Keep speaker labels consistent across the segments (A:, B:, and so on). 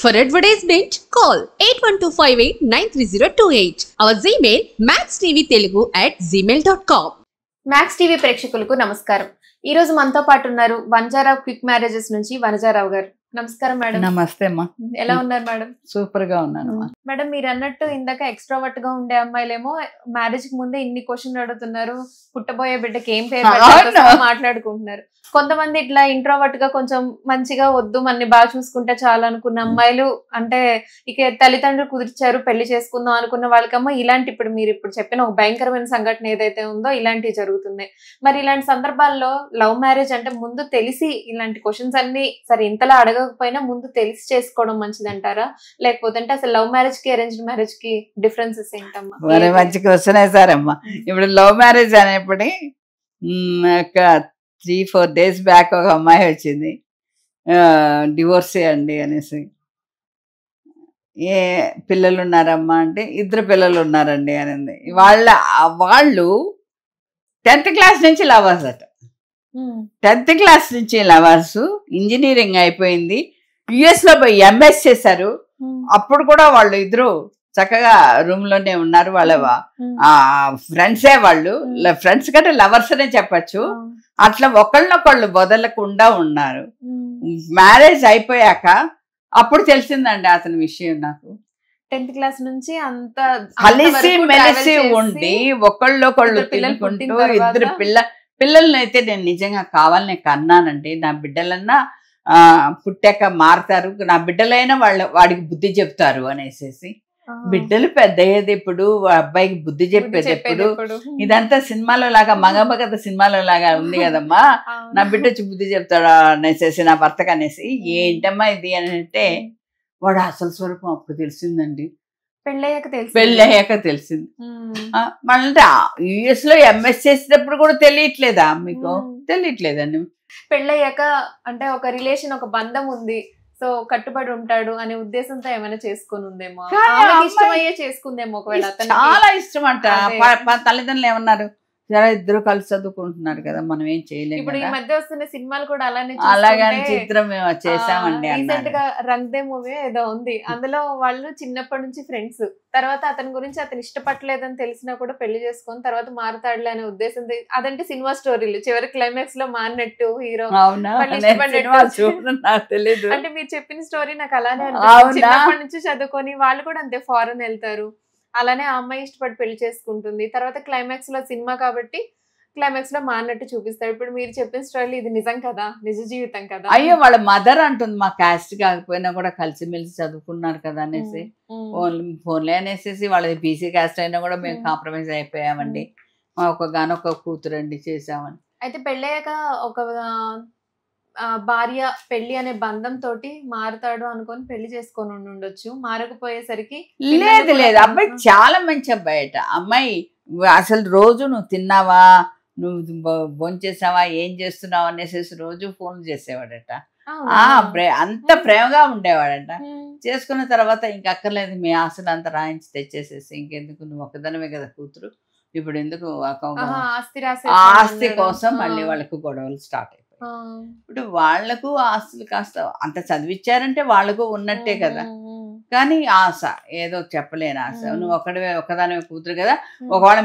A: For advertisement, call 8125893028. Our Gmail maxtvtelugu@gmail.com.
B: Max TV ప్రేక్షకులకు నమస్కారం. ఈ రోజు మనతో పాటు ఉన్నారు వనజారావు క్విక్ మ్యారేజెస్ నుంచి వనజారావు గారు. నమస్కారం మేడం.
C: నమస్తే అమ్మా.
B: ఎలా ఉన్నారు మేడం?
C: సూపర్ గా ఉన్నాను
B: మేడం. మీరు అన్నట్టు ఇందాక ఎక్స్ట్రావర్ట్ గా ఉండే అమ్మాయిలేమో మ్యారేజ్ కి ముందే ఇన్ని క్వశ్చన్లు అడుగుతున్నారు, పుట్టబోయే బిడ్డకి ఏం పేరు మాట్లాడుకుంటున్నారు. కొంతమంది ఇట్లా ఇంట్రోవర్ట్ గా కొంచెం మంచిగా వద్దు మనని బాగా చూసుకుంటే చాలు అనుకున్న అమ్మాయిలు, అంటే ఇక తల్లిదండ్రులు కుదిర్చారు పెళ్లి చేసుకుందాం అనుకున్న వాళ్ళకమ్మా ఇలాంటి ఇప్పుడు మీరు ఇప్పుడు చెప్పిన ఒక భయంకరమైన సంఘటన ఏదైతే ఉందో ఇలాంటివి జరుగుతున్నాయి. మరి ఇలాంటి సందర్భాల్లో లవ్ మ్యారేజ్ అంటే ముందు తెలిసి ఇలాంటి క్వశ్చన్స్ అన్ని సరే ఇంతలా అడగకపోయినా ముందు తెలిసి చేసుకోవడం మంచిది అంటారా, లేకపోతే అంటే అసలు లవ్ మ్యారేజ్ కి అరేంజ్డ్ మ్యారేజ్ కి డిఫరెన్సెస్ ఏంటమ్మా?
C: మంచి క్వశ్చన్ వేసారమ్మా. ఇప్పుడు లవ్ మ్యారేజ్ అనేప్పటి 3-4 days బ్యాక్ ఒక అమ్మాయి వచ్చింది, డివోర్సే అండి అనేసి. ఏ పిల్లలు ఉన్నారమ్మా అంటే 2 పిల్లలు ఉన్నారండి అనింది. వాళ్ళు 10th క్లాస్ నుంచి లవర్స్ అట. 10th క్లాస్ నుంచి లవర్స్. ఇంజనీరింగ్ అయిపోయింది, US లో పోయి MS చేశారు. అప్పుడు కూడా వాళ్ళు 2 చక్కగా రూమ్ లోనే ఉన్నారు. వాళ్ళ ఫ్రెండ్సే, వాళ్ళు ఫ్రెండ్స్ కంటే లవర్స్ అనే చెప్పచ్చు. అట్లా ఒకళ్ళనొకళ్ళు వదలకుండా ఉన్నారు. మ్యారేజ్ అయిపోయాక అప్పుడు తెలిసిందండి అతని విషయం నాకు.
B: 10th క్లాస్ నుంచి అంత
C: కలిసి మెలిసి ఉండి ఒకళ్ళొకళ్ళు తినుకుంటూ 2 పిల్లల్ని అయితే నేను నిజంగా కావాలని కన్నానండి. నా బిడ్డలన్నా పుట్టాక మారుతారు, నా బిడ్డలైనా వాడికి బుద్ధి చెప్తారు అనేసి. బిడ్డలు పెద్ద అయ్యేది ఎప్పుడు, అబ్బాయికి బుద్ధి చెప్పేది ఎప్పుడు? ఇదంతా సినిమాలో లాగా మగమగత సినిమాలో లాగా ఉంది కదమ్మా. నా బిడ్డ బుద్ధి చెప్తాడా అనేసి నా భర్తకు అనేసి. ఏంటమ్మా ఇది అని అంటే వాడు అసలు స్వరూపం అప్పుడు తెలిసిందండి. పెళ్ళయ్యాక తెలిసింది. మళ్ళీ US లో MS చేసేటప్పుడు కూడా తెలియట్లేదా మీకు? తెలియట్లేదండి.
B: పెళ్ళయ్యాక అంటే ఒక రిలేషన్, ఒక బంధం ఉంది, సో కట్టుబడి ఉంటాడు అనే ఉద్దేశంతో ఏమైనా చేసుకుని ఉందేమో, ఇష్టమయ్యే చేసుకుందేమో. ఒకవేళ
C: చాలా ఇష్టం అంట. తల్లిదండ్రులు ఏమన్నారు, సరే 2 కలిసి చదువుకుంటున్నారు కదా, మనం ఏం చేయలేము.
B: ఇప్పుడు ఈ మధ్య వస్తున్న సినిమాలు కూడా
C: అలాగే చిత్రం మేము చేసామండి.
B: రీసెంట్ గా రంగ్ దే మూవీ ఏదో ఉంది, అందులో వాళ్ళు చిన్నప్పటి నుంచి ఫ్రెండ్స్, తర్వాత అతని గురించి అతను ఇష్టపడలేదని తెలిసినా కూడా పెళ్లి చేసుకొని తర్వాత మారుతాడులే అనే ఉద్దేశంతో. అదంటే సినిమా స్టోరీలు చివరి క్లైమాక్స్ లో మారినట్టు హీరో అంటే మీరు చెప్పిన స్టోరీ నాకు అలానే అనిపిస్తుంది. చిన్నప్పటి నుంచి చదువుకొని వాళ్ళు కూడా అంతే ఫారెన్ వెళ్తారు, అలానే ఆ అమ్మాయి ఇష్టపడి పెళ్లి చేసుకుంటుంది. తర్వాత క్లైమాక్స్ లో సినిమా కాబట్టి క్లైమాక్స్ లో మారినట్టు చూపిస్తారు. ఇప్పుడు మీరు చెప్పిన స్టోరీ ఇది నిజం కదా, నిజ జీవితం కదా.
C: అయ్యో వాళ్ళ మదర్ అంటుంది, మా క్యాస్ట్ కాకపోయినా కూడా కలిసిమెలిసి చదువుకున్నారు కదా అనేసి. ఫోన్లే అనేసి వాళ్ళది BC క్యాస్ట్ అయినా కూడా మేము కాంప్రమైజ్ అయిపోయామండి. ఒకగానొక కూతురండి చేసామని.
B: అయితే పెళ్ళయ్యాక ఒక భార్య పెళ్లి అనే బంధం తోటి మారుతాడు అనుకొని పెళ్లి చేసుకొని ఉండొచ్చు, మారకపోయేసరికి
C: లేదు అబ్బాయి చాలా మంచి అబ్బాయి అట. అమ్మాయి అసలు రోజు నువ్వు తిన్నావా, నువ్వు భోంచేసావా, ఏం చేస్తున్నావు అనేసి రోజు ఫోన్ చేసేవాడట. అంత ప్రేమగా ఉండేవాడట. చేసుకున్న తర్వాత ఇంక అక్కర్లేదు, మీ ఆస్తులు అంతా రాయించి తెచ్చేసేసి ఇంకెందుకు, నువ్వు ఒక్కదనమే కదా కూతురు, ఇప్పుడు ఎందుకు ఆస్తి కోసం మళ్ళీ వాళ్ళకు గొడవలు స్టార్ట్ అయిపోయి. ఇప్పుడు వాళ్లకు ఆస్తులు కాస్త అంత చదివిచ్చారంటే వాళ్ళకు ఉన్నట్టే కదా. కానీ ఆశ ఏదో చెప్పలేని ఆశ. నువ్వు ఒక్కదానివే కూతురు కదా, ఒకవేళ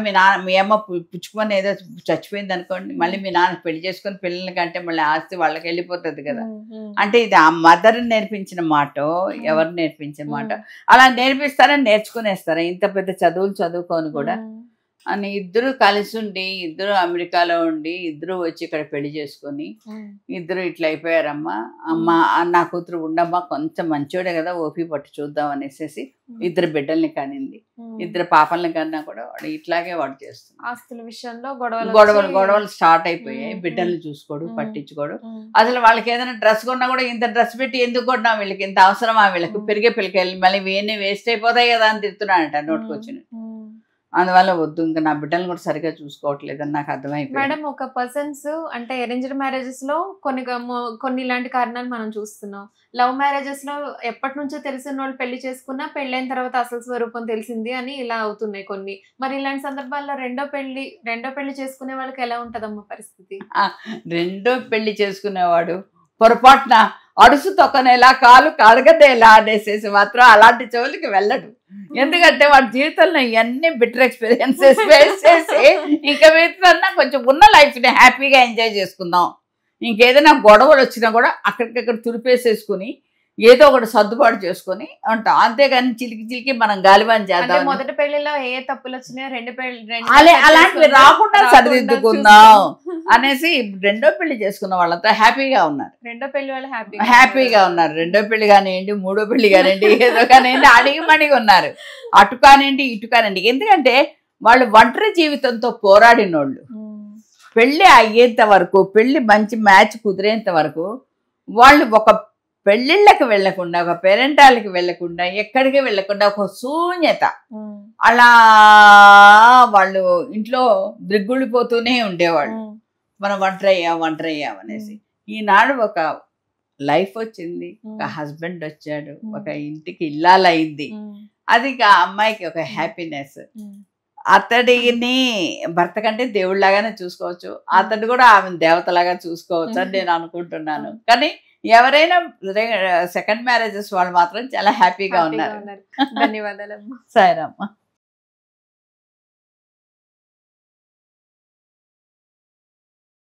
C: మీ అమ్మ పుచ్చుకొని ఏదో చచ్చిపోయింది అనుకోండి, మళ్ళీ మీ నాన్న పెళ్లి చేసుకొని పిల్లల కంటే మళ్ళీ ఆస్తి వాళ్ళకి వెళ్ళిపోతుంది కదా. అంటే ఇది ఆ మదర్ నేర్పించిన మాట, ఎవరు నేర్పించిన మాట? అలా నేర్పిస్తారని నేర్చుకునేస్తారా? ఇంత పెద్ద చదువులు చదువుకొని కూడా అని 2 కలిసి ఉండి, 2 అమెరికాలో ఉండి, 2 వచ్చి ఇక్కడ పెళ్లి చేసుకొని 2 ఇట్లా అయిపోయారమ్మా. అమ్మ నా కూతురు ఉండమ్మా, కొంచెం మంచోడే కదా, ఓపి పట్టు చూద్దాం అనేసి 2 బిడ్డల్ని కనింది. 2 పాపల్ని కన్నా కూడా వాడు ఇట్లాగే వాడు చేస్తున్నాడు.
B: ఆస్తుల విషయంలో
C: గొడవలు స్టార్ట్ అయిపోయాయి. బిడ్డల్ని చూసుకోడు, పట్టించుకోడు. అసలు వాళ్ళకి ఏదైనా డ్రెస్ కొన్నా కూడా ఇంత డ్రెస్ పెట్టి ఎందుకు కొన్నా, వీళ్ళకి ఇంత అవసరమా, వీళ్ళకి పెరిగే పిల్లకి మళ్ళీ వేరే వేస్ట్ అయిపోతాయి కదా అని తిడుతున్నాడంట నోటుకొచ్చిన. అందువల్ల వద్దు, ఇంకా నా బిడ్డలను కూడా సరిగా చూసుకోవట్లేదని నాకు అర్థమైపోయింది.
B: మేడం, ఒక పర్సన్స్ అంటే అరేంజ్డ్ మ్యారేజెస్ లో కొన్ని ఇలాంటి కారణాలు మనం చూస్తున్నాం. లవ్ మ్యారేజెస్ లో ఎప్పటి నుంచో తెలిసిన వాళ్ళు పెళ్లి చేసుకున్నా పెళ్ళైన తర్వాత అసలు స్వరూపం తెలిసింది అని ఇలా అవుతున్నాయి కొన్ని. మరి ఇలాంటి సందర్భాల్లో రెండో పెళ్లి చేసుకునే వాళ్ళకి ఎలా ఉంటదమ్మా పరిస్థితి?
C: రెండో పెళ్లి చేసుకునేవాడు పొరపాటున అడుసు తొక్కనేలా కాలు కడగదేలా అనేసేసి మాత్రం అలాంటి చెవులకి వెళ్ళడు. ఎందుకంటే వాడి జీవితంలో ఇవన్నీ బిటర్ ఎక్స్పీరియన్సెస్ ఫేస్ చేసి ఇంకా వీటికన్నా కొంచెం ఉన్న లైఫ్ని హ్యాపీగా ఎంజాయ్ చేసుకుందాం, ఇంకేదైనా గొడవలు వచ్చినా కూడా అక్కడికక్కడ తుడిపేసేసుకుని ఏదో ఒకటి సర్దుబాటు చేసుకుని ఉంటాం. అంతేగాని చిలికి మనం గాలివాన్ చేద్దాం.
B: మొదటి పెళ్లిలో ఏ తప్పులు వచ్చినాయో
C: అలాంటివి రాకుండా సరిదిద్దుకుందాం అనేసి రెండో పెళ్లి చేసుకున్న వాళ్ళంతా హ్యాపీగా ఉన్నారు.
B: రెండో పెళ్లి వాళ్ళు
C: హ్యాపీగా ఉన్నారు. రెండో పెళ్లి కానివ్వండి, మూడో పెళ్లి కానివ్వండి, ఏదో కానివ్వండి, అడిగి ఉన్నారు. అటు కానివ్వండి, ఇటు కానివ్వండి. ఎందుకంటే వాళ్ళు ఒంటరి జీవితంతో పోరాడినోళ్ళు. పెళ్లి అయ్యేంత వరకు, పెళ్లి మంచి మ్యాచ్ కుదిరేంత వరకు వాళ్ళు ఒక పెళ్ళిళ్ళకి వెళ్లకుండా, ఒక పేరెంటాలకి వెళ్లకుండా, ఎక్కడికి వెళ్లకుండా ఒక శూన్యత, అలా వాళ్ళు ఇంట్లో దిగ్గుళ్ళిపోతూనే ఉండేవాళ్ళు. మనం ఒంటరి అయ్యాం అనేసి. ఈనాడు ఒక లైఫ్ వచ్చింది, ఒక హస్బెండ్ వచ్చాడు, ఒక ఇంటికి ఇల్లాలైంది. అది ఆ అమ్మాయికి ఒక హ్యాపీనెస్. అతడిని భర్త కంటే దేవుళ్ళలాగానే చూసుకోవచ్చు, అతడు కూడా ఆమె దేవతలాగా చూసుకోవచ్చు అని నేను అనుకుంటున్నాను. కానీ ఎవరైనా సెకండ్ మ్యారేజెస్ వాళ్ళు మాత్రం చాలా హ్యాపీగా ఉన్నారు.
B: ధన్యవాదాలు.
C: సరేమ్మా.